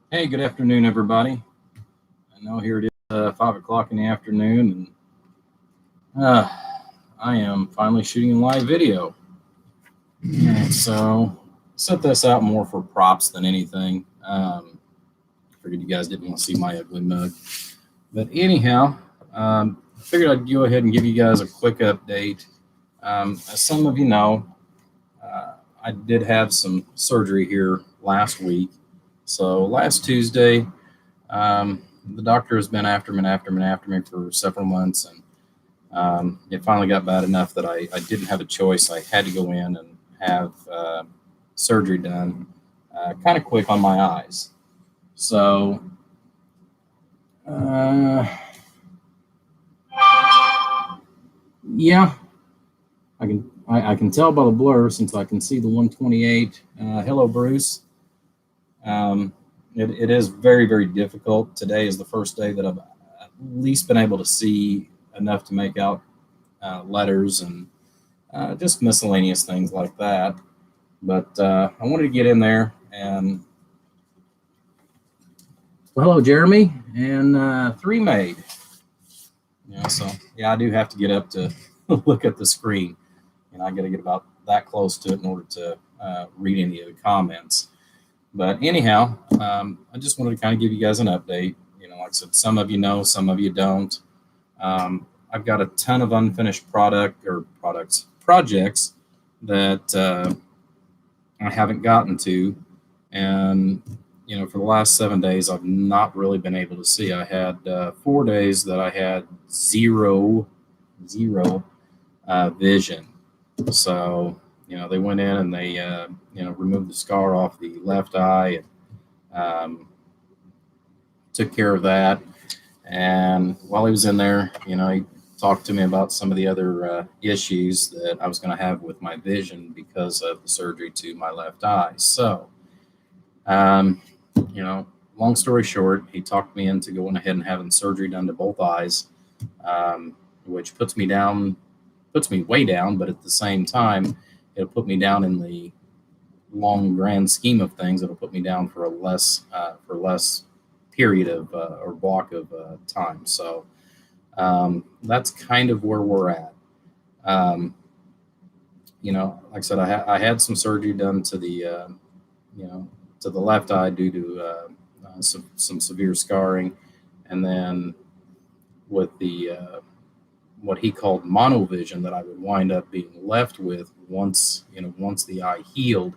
Hey, good afternoon, everybody. I know here it is 5 o'clock in the afternoon, and I am finally shooting a live video. And so, set this out more for props than anything. Figured you guys didn't want to see my ugly mug. But anyhow, I figured I'd go ahead and give you guys a quick update. As some of you know, I did have some surgery here last week. So, last Tuesday, the doctor has been after me and after me and after me for several months, and it finally got bad enough that I didn't have a choice. I had to go in and have surgery done kind of quick on my eyes. So, uh, yeah, I can tell by the blur since I can see the 128. Hello, Bruce. Um, it is very, very difficult. Today is the first day that I've at least been able to see enough to make out letters and just miscellaneous things like that. But I wanted to get in there and well, hello, Jeremy and three made. So yeah, I do have to get up to look at the screen, and I got to get about that close to it in order to read any of the comments. But anyhow, I just wanted to kind of give you guys an update. Like I said, some of you know, some of you don't. I've got a ton of unfinished projects that I haven't gotten to, and for the last 7 days, I've not really been able to see. I had 4 days that I had zero vision. So they went in and they removed the scar off the left eye and took care of that. And while he was in there, he talked to me about some of the other issues that I was going to have with my vision because of the surgery to my left eye. So, um, long story short, he talked me into going ahead and having surgery done to both eyes, which puts me way down, but at the same time, it'll put me down in the long grand scheme of things. It'll put me down for a less period of or block of time. So that's kind of where we're at. Like I said, I had some surgery done to the to the left eye due to some severe scarring, and then with the what he called monovision that I would wind up being left with once the eye healed,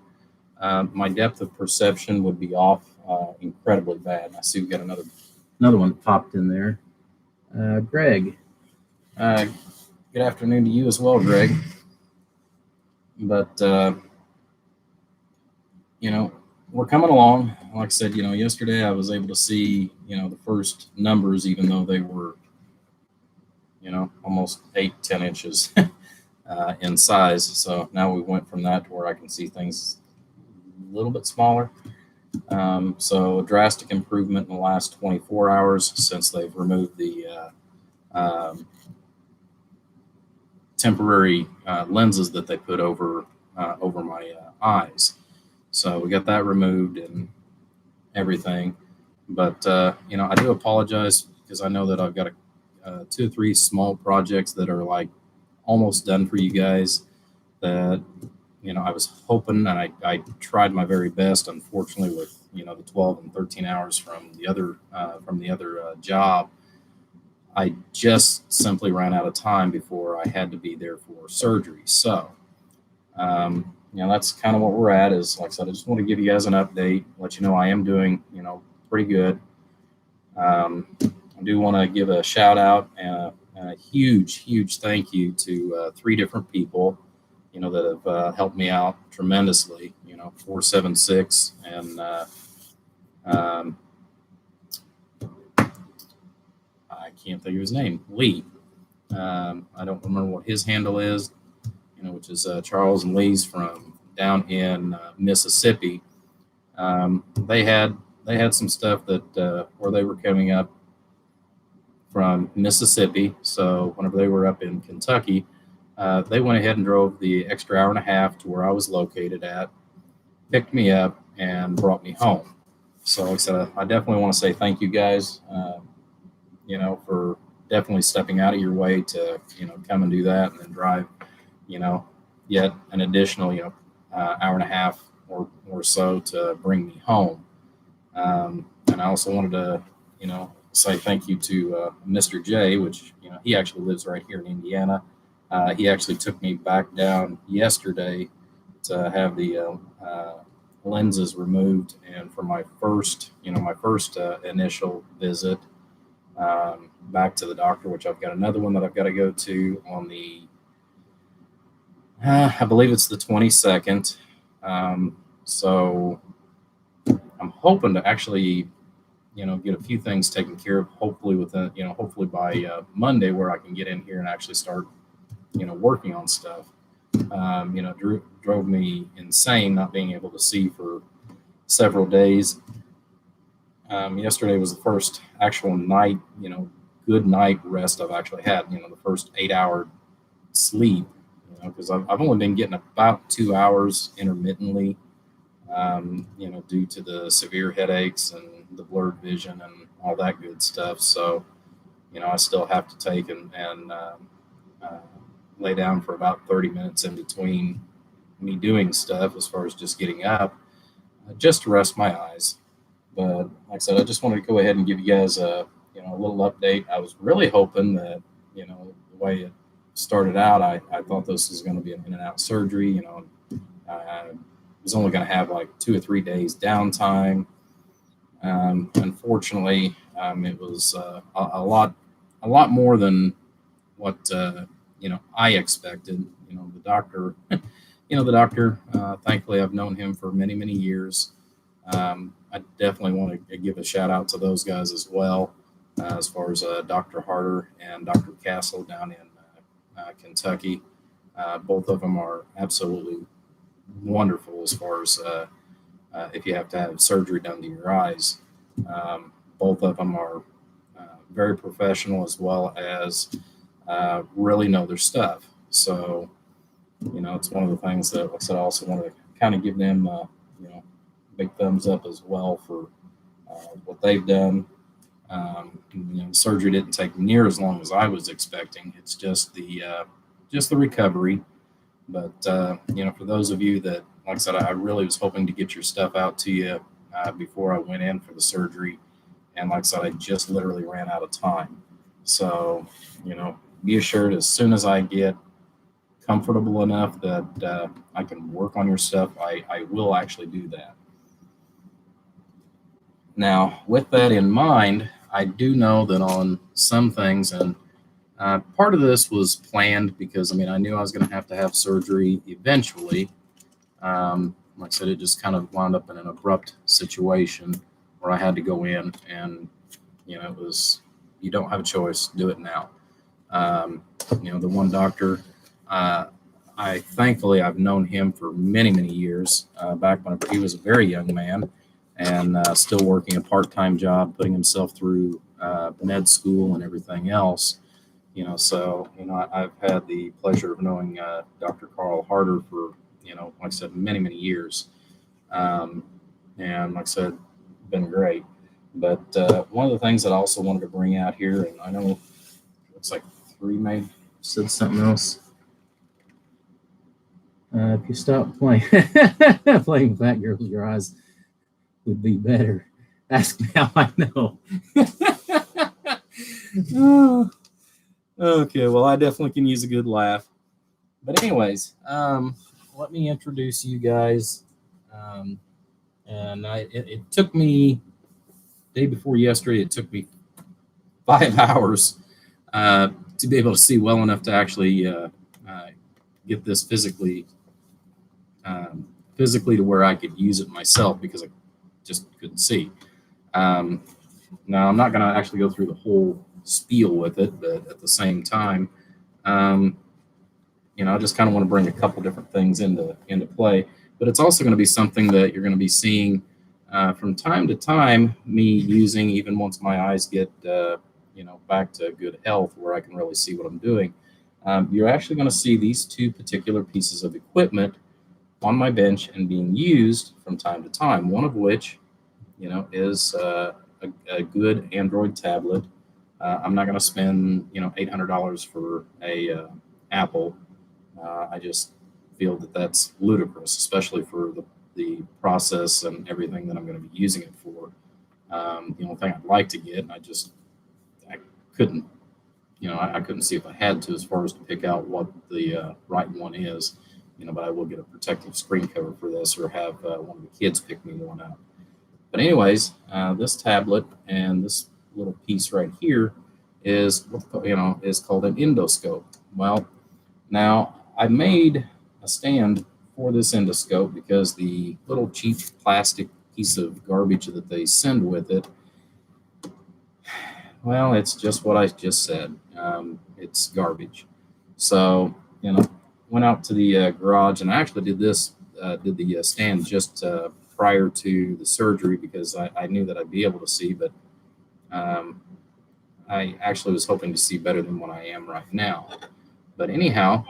my depth of perception would be off incredibly bad. I see we got another one popped in there. Greg, good afternoon to you as well, Greg. But we're coming along. Like I said, yesterday I was able to see the first numbers, even though they were almost 8-10 inches in size. So now we went from that to where I can see things a little bit smaller. So a drastic improvement in the last 24 hours since they've removed the temporary lenses that they put over my eyes. So we got that removed and everything. But I do apologize because I know that I've got 2 or 3 small projects that are like almost done for you guys that I was hoping, and I tried my very best. Unfortunately, with the 12 and 13 hours from the other job, I just simply ran out of time before I had to be there for surgery. So that's kind of what we're at. Is like I said, I just want to give you guys an update, let you know I am doing pretty good. I do want to give a shout out and a huge thank you to 3 different people, that have helped me out tremendously. 476 and I can't think of his name, Lee. I don't remember what his handle is, which is Charles and Lee's from down in Mississippi. They had some stuff that where they were coming up from Mississippi. So whenever they were up in Kentucky, they went ahead and drove the extra hour and a half to where I was located at, picked me up, and brought me home. So like I said, I definitely want to say thank you guys, for definitely stepping out of your way to, come and do that and then drive, you know, yet an additional, hour and a half or so to bring me home. And I also wanted to, say thank you to Mr. J, which, he actually lives right here in Indiana. He actually took me back down yesterday to have the lenses removed, and for my first, initial visit back to the doctor, which I've got another one that I've got to go to on the, I believe it's the 22nd. So I'm hoping to actually, get a few things taken care of, hopefully within, hopefully by Monday, where I can get in here and actually start, working on stuff. Drove me insane not being able to see for several days. Yesterday was the first actual night, good night rest I've actually had, the first 8 hour sleep, because I've only been getting about 2 hours intermittently, due to the severe headaches and the blurred vision and all that good stuff. So, I still have to take and lay down for about 30 minutes in between me doing stuff, as far as just getting up, just to rest my eyes. But like I said, I just wanted to go ahead and give you guys a little update. I was really hoping that, the way it started out, I thought this was going to be an in and out surgery. I was only going to have like 2 or 3 days downtime. Unfortunately, it was a lot more than what I expected. The doctor, thankfully I've known him for many, many years. I definitely want to give a shout out to those guys as well, as far as Dr. Harder and Dr. Castle down in Kentucky. Both of them are absolutely wonderful, as far as if you have to have surgery done to your eyes. Both of them are very professional, as well as really know their stuff. So, it's one of the things that, like I said, I also want to kind of give them, big thumbs up as well for what they've done. Surgery didn't take near as long as I was expecting. It's just the recovery. But for those of you that, like I said, I really was hoping to get your stuff out to you before I went in for the surgery, and like I said, I just literally ran out of time. So, be assured, as soon as I get comfortable enough that I can work on your stuff, I will actually do that. Now, with that in mind, I do know that on some things, and part of this was planned, because I knew I was going to have surgery eventually. Like I said, it just kind of wound up in an abrupt situation where I had to go in, and it was, you don't have a choice, do it now. The one doctor, thankfully I've known him for many, many years, back when he was a very young man, and still working a part-time job, putting himself through med school and everything else. I've had the pleasure of knowing Dr. Carl Harder for, like I said, many, many years. And like I said, been great. But one of the things that I also wanted to bring out here, and I know it looks like 3 may said something else. If you stop playing playing Fat Girls, your eyes would be better. Ask me how I know. Oh, okay, well, I definitely can use a good laugh. But anyways, let me introduce you guys. And it took me, day before yesterday, it took me 5 hours to be able to see well enough to actually get this physically to where I could use it myself, because I just couldn't see. Now, I'm not going to actually go through the whole spiel with it, but at the same time, I just kind of want to bring a couple different things into play. But it's also going to be something that you're going to be seeing from time to time, me using, even once my eyes get back to good health, where I can really see what I'm doing. You're actually going to see these 2 particular pieces of equipment on my bench and being used from time to time, one of which is a good Android tablet. I'm not going to spend $800 for a Apple. I just feel that that's ludicrous, especially for the process and everything that I'm going to be using it for. The only thing I'd like to get, I couldn't, I couldn't see if I had to as far as to pick out what the right one is, but I will get a protective screen cover for this or have one of the kids pick me one out. But anyways, this tablet and this little piece right here is is called an endoscope. Well, now I made a stand for this endoscope because the little cheap plastic piece of garbage that they send with it, well, it's just what I just said. It's garbage. So, went out to the garage, and I actually did the stand just prior to the surgery because I knew that I'd be able to see, but I actually was hoping to see better than what I am right now. But anyhow,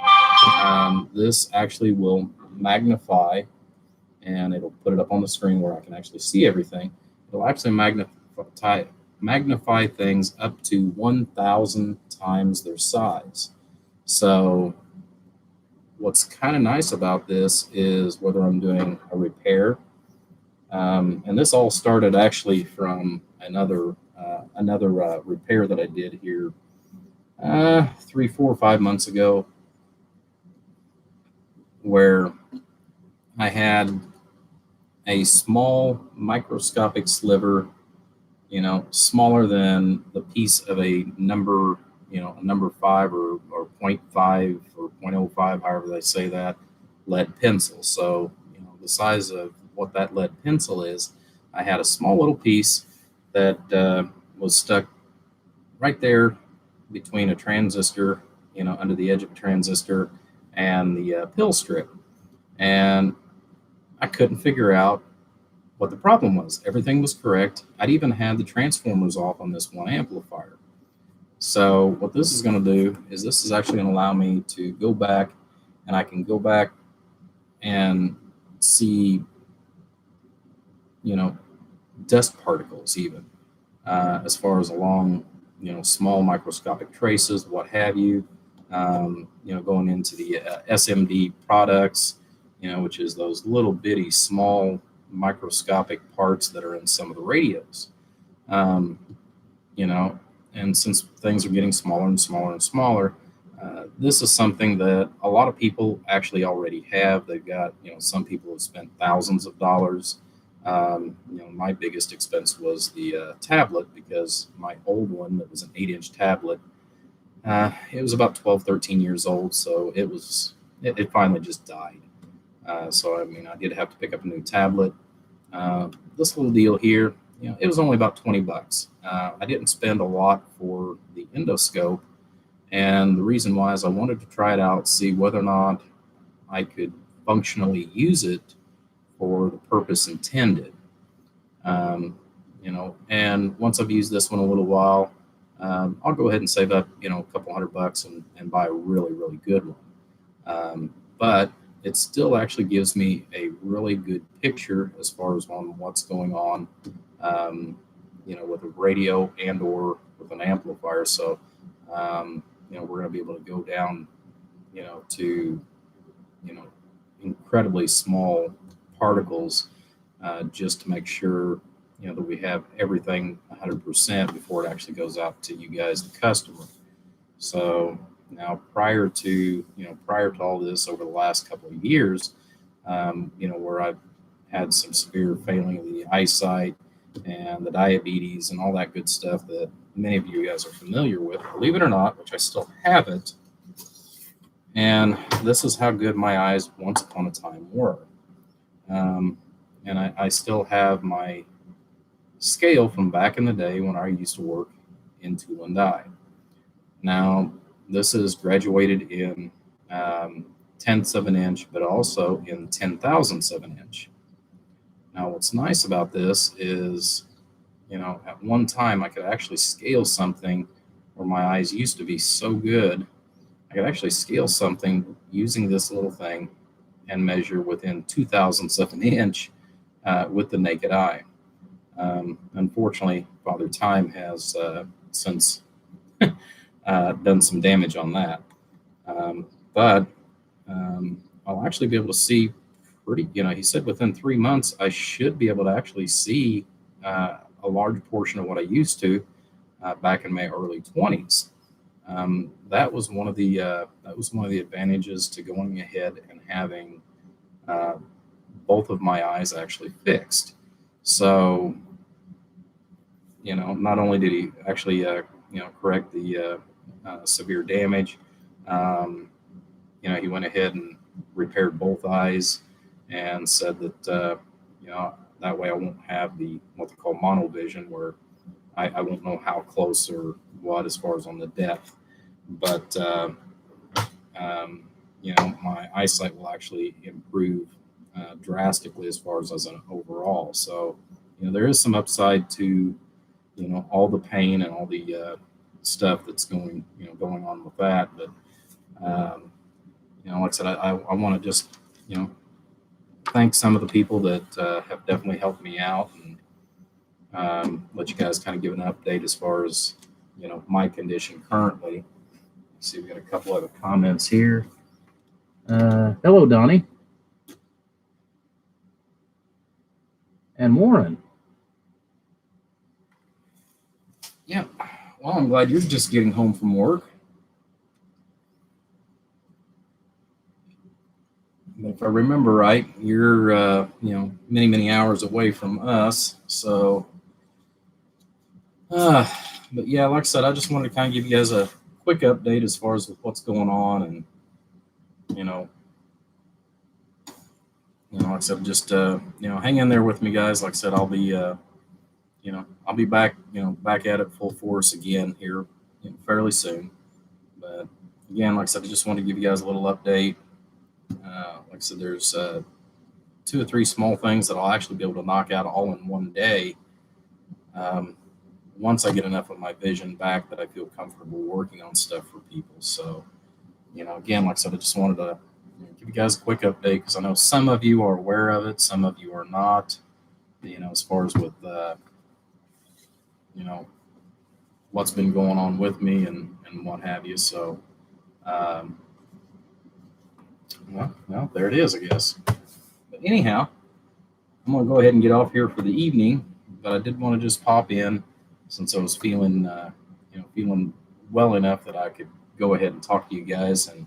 this actually will magnify, and it'll put it up on the screen where I can actually see everything. It'll actually magnify things up to 1,000 times their size. So what's kind of nice about this is whether I'm doing a repair, and this all started actually from another repair that I did here 3, 4, 5 months ago, where I had a small microscopic sliver, smaller than the piece of a number, a number 5 or 0.5 or 0.05, however they say that, lead pencil. So, the size of what that lead pencil is, I had a small little piece that was stuck right there between a transistor, under the edge of a transistor and the pill strip. And I couldn't figure out what the problem was. Everything was correct. I'd even had the transformers off on this one amplifier. So what this is going to do is this is actually going to allow me to go back, and I can go back and see, dust particles even, as far as along, small microscopic traces, what have you, going into the SMD products, which is those little bitty small microscopic parts that are in some of the radios, and since things are getting smaller and smaller and smaller, this is something that a lot of people actually already have. They've got, some people have spent thousands of dollars. My biggest expense was the tablet, because my old one that was an 8-inch tablet, it was about 12, 13 years old. So it finally just died. So, I did have to pick up a new tablet. This little deal here, it was only about $20. I didn't spend a lot for the endoscope. And the reason why is I wanted to try it out, see whether or not I could functionally use it for the purpose intended. And once I've used this one a little while, I'll go ahead and save up, a couple $100 and buy a really, really good one. But it still actually gives me a really good picture as far as on what's going on, with a radio and or with an amplifier. So, we're going to be able to go down, to, incredibly small particles, just to make sure, that we have everything 100% before it actually goes out to you guys, the customer. So now prior to all this, over the last couple of years, where I've had some severe failing of the eyesight and the diabetes and all that good stuff that many of you guys are familiar with, believe it or not, which I still have it. And this is how good my eyes once upon a time were. And I still have my scale from back in the day when I used to work in tool and die. Now, this is graduated in tenths of an inch, but also in 10,000ths of an inch. Now, what's nice about this is, at one time I could actually scale something where my eyes used to be so good. I could actually scale something using this little thing and measure within 2,000ths of an inch with the naked eye. Unfortunately, Father Time has since done some damage on that. But I'll actually be able to see pretty, he said within 3 months, I should be able to actually see a large portion of what I used to back in my early 20s. That was one of the advantages to going ahead and having uh, both of my eyes actually fixed. So, not only did he actually, correct the severe damage, um, he went ahead and repaired both eyes and said that, that way I won't have what they call monovision, where I won't know how close or what as far as on the depth. But, my eyesight will actually improve drastically as far as an overall. So, there is some upside to, all the pain and all the stuff that's going on with that. But, like I said, I want to just, thank some of the people that have definitely helped me out, and let you guys kind of give an update as far as, my condition currently. Let's see, we got a couple other comments here. Hello, Donnie. And Warren. Yeah. Well, I'm glad you're just getting home from work. If I remember right, you're many, many hours away from us. So, but yeah, like I said, I just wanted to kind of give you guys a quick update as far as what's going on, and like I said, just hang in there with me, guys. Like I said, I'll be back, back at it full force again here, fairly soon. But again, like I said, I just wanted to give you guys a little update. Like I said, there's 2 or 3 small things that I'll actually be able to knock out all in one day. Once I get enough of my vision back that I feel comfortable working on stuff for people. So, again, like I said, I just wanted to give you guys a quick update, because I know some of you are aware of it, some of you are not, as far as with, what's been going on with me and what have you. So, well, there it is, I guess. But anyhow, I'm going to go ahead and get off here for the evening, but I did want to just pop in since I was feeling well enough that I could go ahead and talk to you guys, and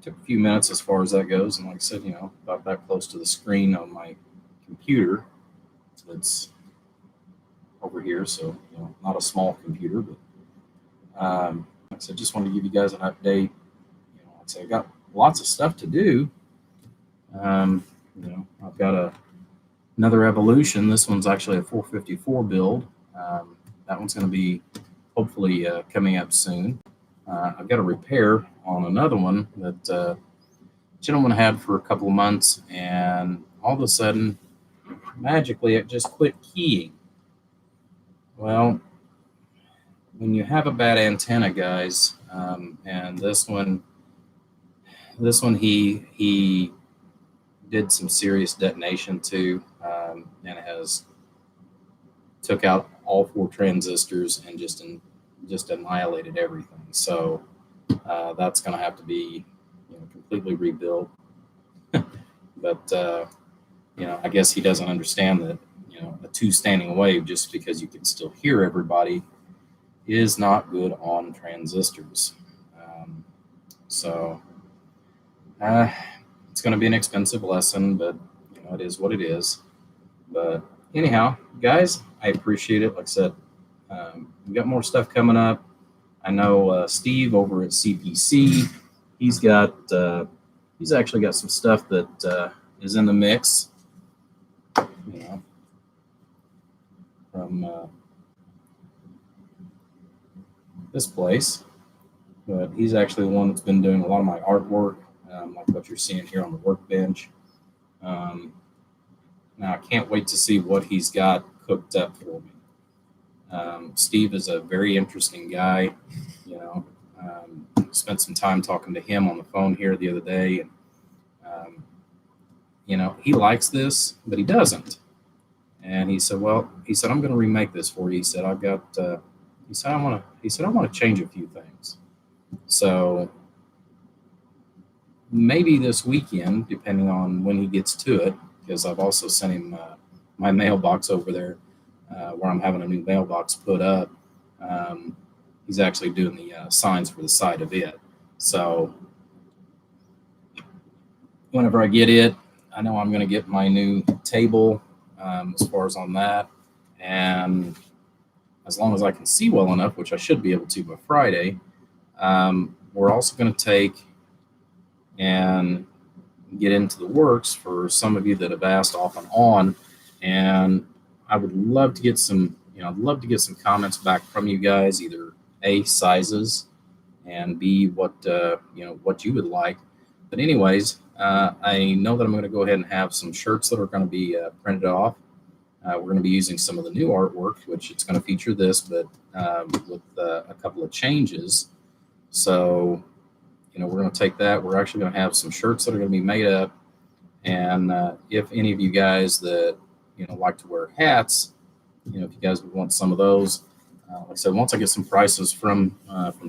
took a few minutes as far as that goes. And like I said, about that close to the screen on my computer that's over here. So, not a small computer, but like I said, just wanted to give you guys an update. I'd say I got lots of stuff to do. I've got another Evolution. This one's actually a 454 build. That one's going to be hopefully coming up soon. I've got a repair on another one that gentleman had for a couple of months, and all of a sudden, magically, it just quit keying. Well, when you have a bad antenna, guys, and this one he did some serious detonation to, and has took out all 4 transistors and just annihilated everything. So that's going to have to be completely rebuilt. But I guess he doesn't understand that a 2 standing wave, just because you can still hear everybody, is not good on transistors. So it's going to be an expensive lesson, but it is what it is. But anyhow, guys, I appreciate it. Like I said, we got more stuff coming up. I know Steve over at CPC, he's actually got some stuff that is in the mix, from this place. But he's actually the one that's been doing a lot of my artwork, like what you're seeing here on the workbench. Now I can't wait to see what he's got cooked up for me. Steve is a very interesting guy. Spent some time talking to him on the phone here the other day, and he likes this, but he doesn't. And he said, well, he said, I'm going to remake this for you. He said, I've got, he said, I want to change a few things. So maybe this weekend, depending on when he gets to it, because I've also sent him my mailbox over there where I'm having a new mailbox put up. He's actually doing the signs for the side of it. So whenever I get it, I know I'm going to get my new table as far as on that. And as long as I can see well enough, which I should be able to by Friday, we're also going to take and get into the works for some of you that have asked off and on. And I would love to get some, I'd love to get some comments back from you guys, either A, sizes, and B, what you would like. But anyways, I know that I'm going to go ahead and have some shirts that are going to be printed off. We're going to be using some of the new artwork, which it's going to feature this, but with a couple of changes. So, we're going to take that. We're actually going to have some shirts that are going to be made up. And if any of you guys that, like to wear hats, if you guys would want some of those, like I said, once I get some prices from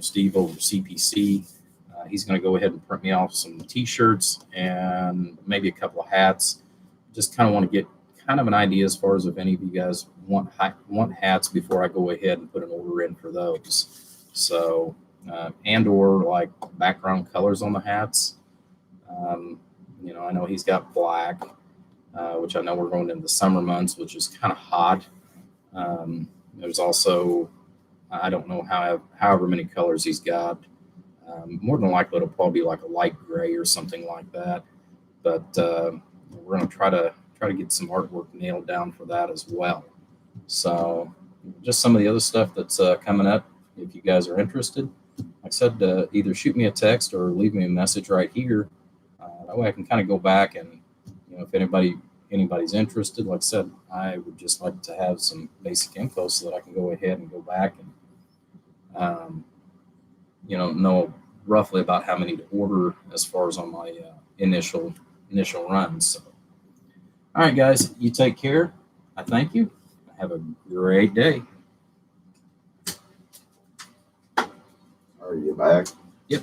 Steve over CPC, he's going to go ahead and print me off some T-shirts and maybe a couple of hats. Just kind of want to get kind of an idea as far as if any of you guys want hats before I go ahead and put an order in for those. So, and or like background colors on the hats. I know he's got black, which I know we're going into the summer months, which is kind of hot. There's also, I don't know however many colors he's got. More than likely, it'll probably be like a light gray or something like that. But we're going to try to get some artwork nailed down for that as well. So just some of the other stuff that's coming up. If you guys are interested, like I said, either shoot me a text or leave me a message right here. That way I can kind of go back and, if anybody's interested, like I said, I would just like to have some basic info so that I can go ahead and go back and, know roughly about how many to order as far as on my initial runs. So, all right, guys, you take care. I thank you. Have a great day. Are you back? Yep.